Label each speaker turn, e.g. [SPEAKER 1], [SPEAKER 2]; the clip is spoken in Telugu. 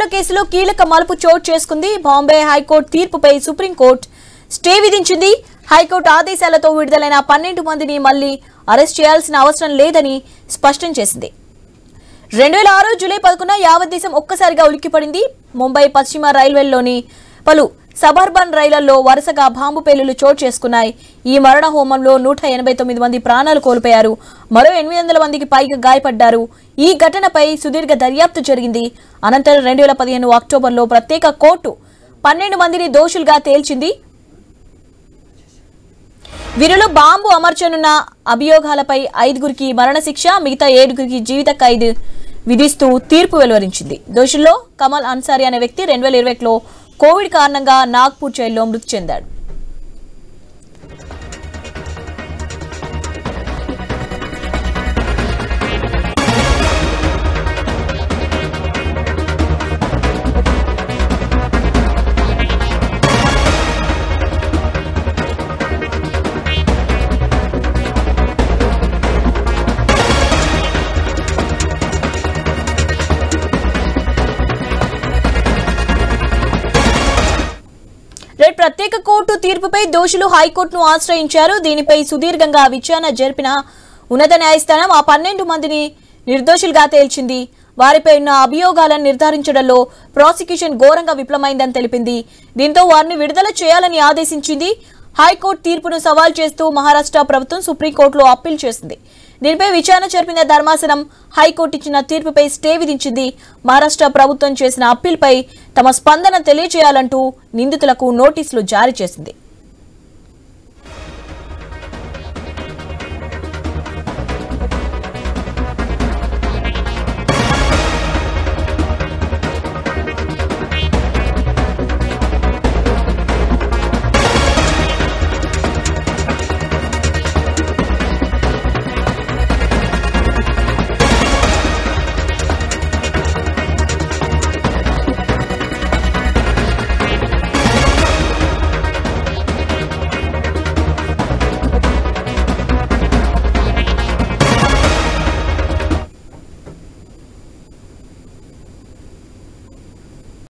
[SPEAKER 1] బాంబుల కేసులో కీలక మలుపు చోటు చేసుకుంది. బాంబే హైకోర్టు తీర్పుపై సుప్రీంకోర్టు స్టే విధించింది. హైకోర్టు ఆదేశాలతో విడుదలైన 12 మందిని మళ్లీ అరెస్ట్ చేయాల్సిన అవసరం లేదని స్పష్టం చేసింది. 2006 జూలై 11న యావత్ దేశం ఒక్కసారిగా ఉలిక్కిపడింది. ముంబై పశ్చిమ రైల్వేల్లోని పలు సబర్బన్ రైళ్లలో వరుసగా బాంబు పేలుళ్లు చోటు చేసుకున్నాయి. ఈ మరణ హోమంలో 189 మంది ప్రాణాలు కోల్పోయారు. మరో 800 మందికి పైగా గాయపడ్డారు. ఈ ఘటనపై సుదీర్ఘ దర్యాప్తు జరిగింది. అనంతరం 2015 అక్టోబర్లో ప్రత్యేక కోర్టు 12 మందిని దోషులుగా తేల్చింది. వీరిలో బాంబు అమర్చనున్న అభియోగాలపై 5గురికి మరణశిక్ష, మిగతా 7గురికి జీవిత ఖైదు విధిస్తూ తీర్పు వెలువరించింది. దోషుల్లో కమల్ అన్సారీ అనే వ్యక్తి 2021లో కోవిడ్ కారణంగా నాగ్పూర్ జైల్లో మృతి చెందాడు. ప్రత్యేక కోర్టు తీర్పుపై దోషులు హైకోర్టును ఆశ్రయించారు. దీనిపై సుదీర్ఘంగా విచారణ జరిపిన ఉన్నత న్యాయస్థానం ఆ 12 మందిని నిర్దోషులుగా తేల్చింది. వారిపై ఉన్న అభియోగాలను నిర్ధారించడంలో ప్రాసిక్యూషన్ ఘోరంగా విఫలమైందని తెలిపింది. దీంతో వారిని విడుదల చేయాలని ఆదేశించింది. హైకోర్టు తీర్పును సవాల్ చేస్తూ మహారాష్ట్ర ప్రభుత్వం సుప్రీంకోర్టులో అప్పీల్ చేసింది. దీనిపై విచారణ జరిపిన ధర్మాసనం హైకోర్టు ఇచ్చిన తీర్పుపై స్టే విధించింది. మహారాష్ట్ర ప్రభుత్వం చేసిన అప్పీల్పై తమ స్పందన తెలియజేయాలంటూ నిందితులకు నోటీసులు జారీ చేసింది.